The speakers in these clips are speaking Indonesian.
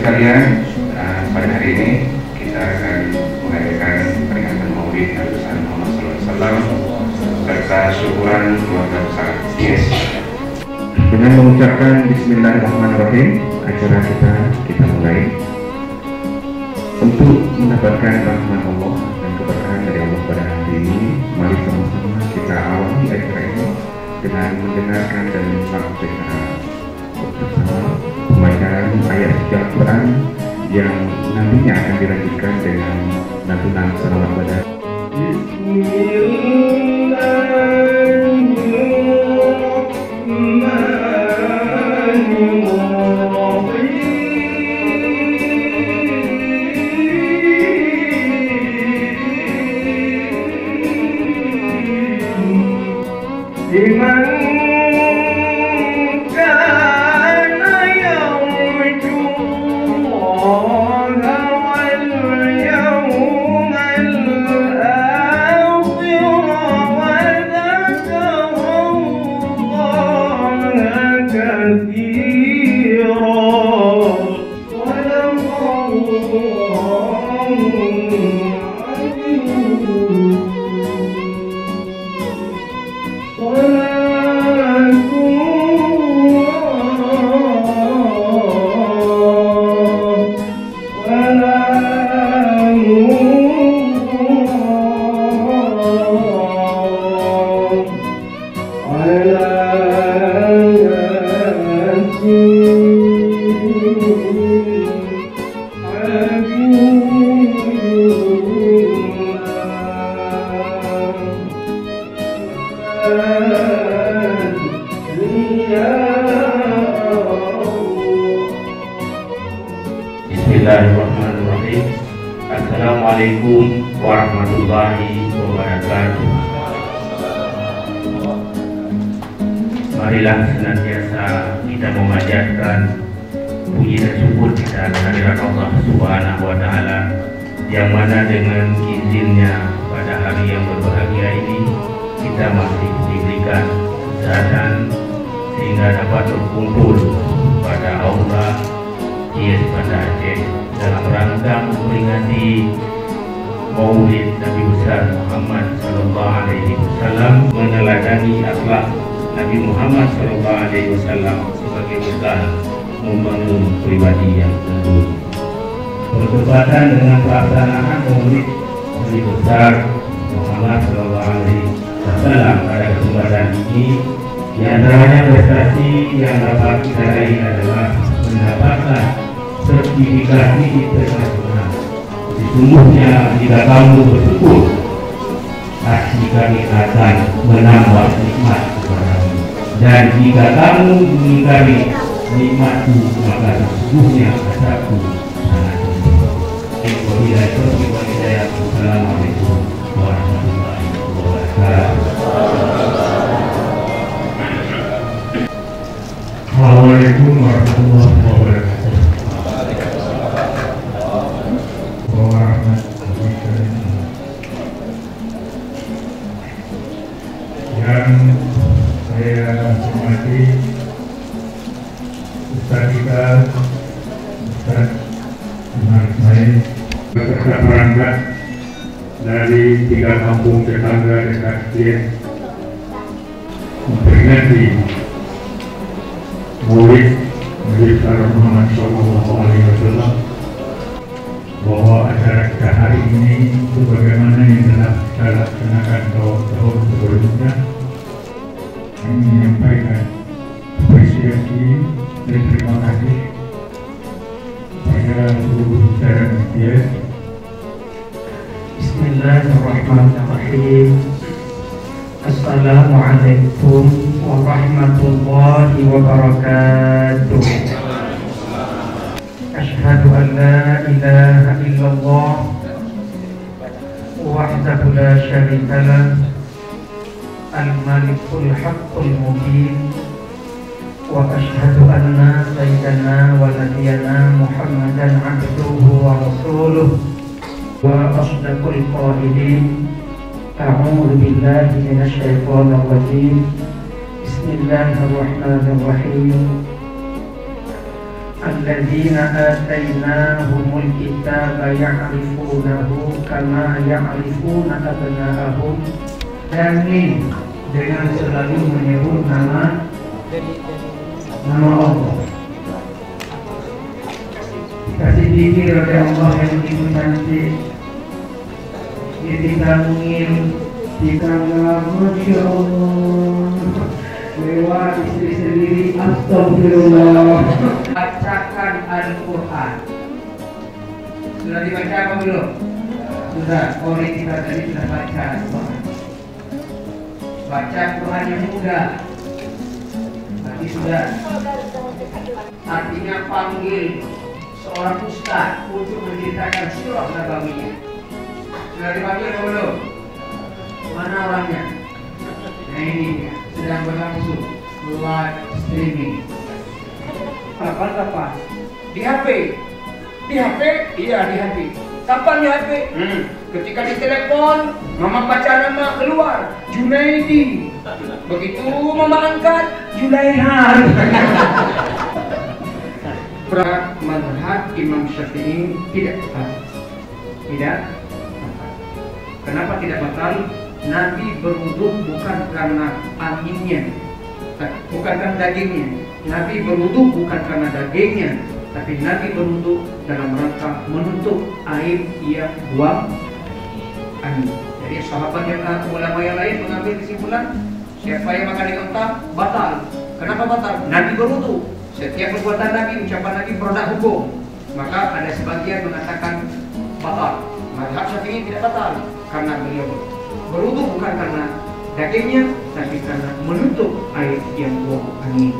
sekalian, pada hari ini kita akan mengadakan peringatan Maulid Nabi besar Muhammad SAW serta syukuran keluarga besar IS. Dengan mengucapkan Bismillahirrahmanirrahim, acara kita mulai. Untuk mendapatkan rahmat Allah dan keberkahan dari Allah pada hari ini, mari sama-sama kita awali acara ini dengan mendengarkan dan menyimak secara bersama pembacaan ayat Al-Quran yang nantinya akan dilanjutkan dengan lantunan salawat pada Bismillahirrahmanirrahim. Assalamualaikum warahmatullahi wabarakatuh. Marilah senantiasa kita memanjatkan puji dan syukur kita kehadirat Allah Subhanahu wa Ta'ala, yang mana dengan izinnya pada hari yang berbahagia ini kita masih diberikan kesehatan sehingga dapat berkumpul pada aula IS Banda Aceh dalam rangka memperingati Maulid Nabi besar Muhammad Sallallahu Alaihi Wasallam, meneladani akhlak Nabi Muhammad Sallallahu Alaihi Wasallam sebagai bekal membangun pribadi yang tangguh. Bertepatan dengan pelaksanaan Maulid Nabi besar Muhammad Sallallahu Alaihi Wasallam pada kesempatan ini, di antaranya prestasi yang dapat kita raih adalah mendapatkan sertifikasi internasional. Sesungguhnya jika kamu bersyukur, pasti kami akan menambah nikmat kepadamu. Dan jika kamu mengingkari nikmatku, maka sesungguhnya azabku sangat pedih. Assalamualaikum warahmatullahi wabarakatuh. Assalamualaikum warahmatullahi wabarakatuh. Yang saya hormati Ustaz kita, Ustaz Umar Ismail, beserta perangkat dari 3 kampung tetangga dekat Aceh memperingati Maulid Nabi besar Muhammad Sallallahu Alaihi Wasallam, bahwa acara kita hari ini sebagaimana yang telah kita laksanakan tahun sebelumnya, kami menyampaikan apresiasi dan terima kasih pada seluruh saudara media. Bismillahirrahmanirrahim. Assalamualaikum warahmatullahi wabarakatuh. Asyhadu an la ilaha illallah wahdahu la syarika lah, al-malikul haqqul mubin, wa asyhadu anna sayyidana wa nabiyana Muhammadan abduhu wa rasuluh wa asdaqul qailin. A'udzu billahi minasy syaithanir rajim. Bismillahirrahmanirrahim. alladzina atainahumul kitaba ya'rifunahu kama ya'rifuna abna'ahum, dan dengan selalu menyebut nama Allah. Kasih diri oleh Allah yang begitu cantik, ditangin, Masya Allah, lewat istri sendiri, astagfirullah. Bacakan Al-Quran. Sudah dibaca apa belum? Sudah, oleh kita tadi sudah baca. Baca Quran yang mudah. Tadi sudah. Artinya panggil seorang ustaz untuk menceritakan sirah nabawiyah. Sudah dipanggil apa belum? Mana orangnya? Nah ini sedang berlangsung live streaming. Kapan? Di HP? Di HP? Iya di HP. Kapan di HP? Ketika ditelepon, mama baca nama keluar, Junaidi. Begitu mama angkat, Julaiha. Mazhab Imam Syafi'i tidak batal. Tidak batal. Kenapa tidak batal? Nabi berwudu bukan karena anginnya, bukan karena dagingnya. Nabi berwudu bukan karena dagingnya, tapi Nabi berwudu dalam rangka menutup air yang buang angin. Jadi sahabat yang ulama yang lain mengambil kesimpulan siapa yang makan di unta batal. Kenapa batal? Nabi berwudu. Setiap perbuatan Nabi, ucapan Nabi produk hukum. Maka ada sebagian mengatakan batal. Mazhab Syafi'i tidak batal karena beliau berwudu bukan karena dagingnya, tapi karena menutup air yang buang angin.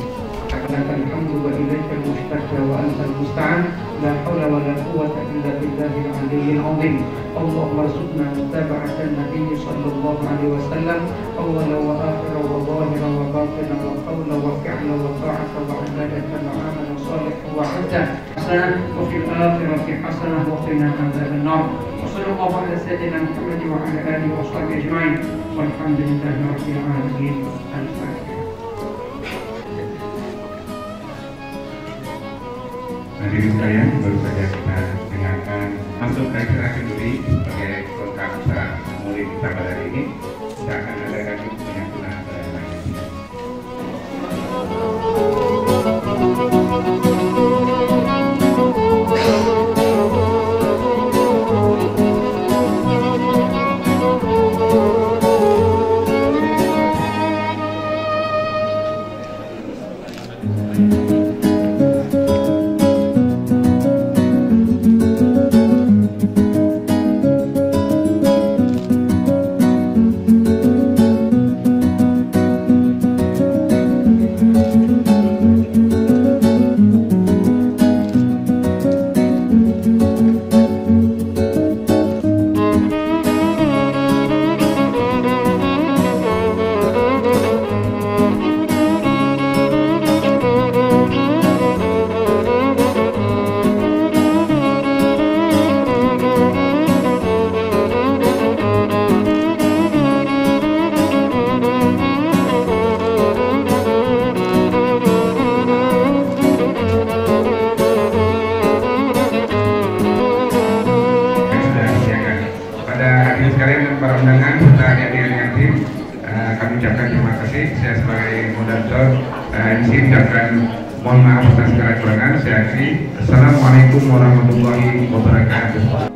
Katakan alhamdulillah ilaikal mushtaka wa antal musta'an, la haula wa la quwwata illa billahil aliyyil azim. Allahumma arzuqna mutaba'atan nabiy sallallahu alaihi wasallam awwalan wa akhiran wa zahiran wa batinan wa qawlan wa fi'lan wa ta'atan wa ibadatan wa amalan salihan wa hasan wa fil akhirati hasanah wa qina adzaban nar. Sallallahu ala sayyidina Muhammad wa ala alihi wa sahbihi ajma'in. Walhamdulillahi rabbil alamin. Al-Fatihah. Hadirin sekalian, baru saja kita dengarkan masuk ke akhir duri sebagai pelengkap acara Maulid kita pada hari ini. Kita akan adakan penyambutan pada hari ini. Para undangan serta hadirin yang tim, kami ucapkan terima kasih. Saya sebagai moderator MC ucapkan mohon maaf atas segala kekurangan. Saya akhiri. Assalamualaikum warahmatullahi wabarakatuh.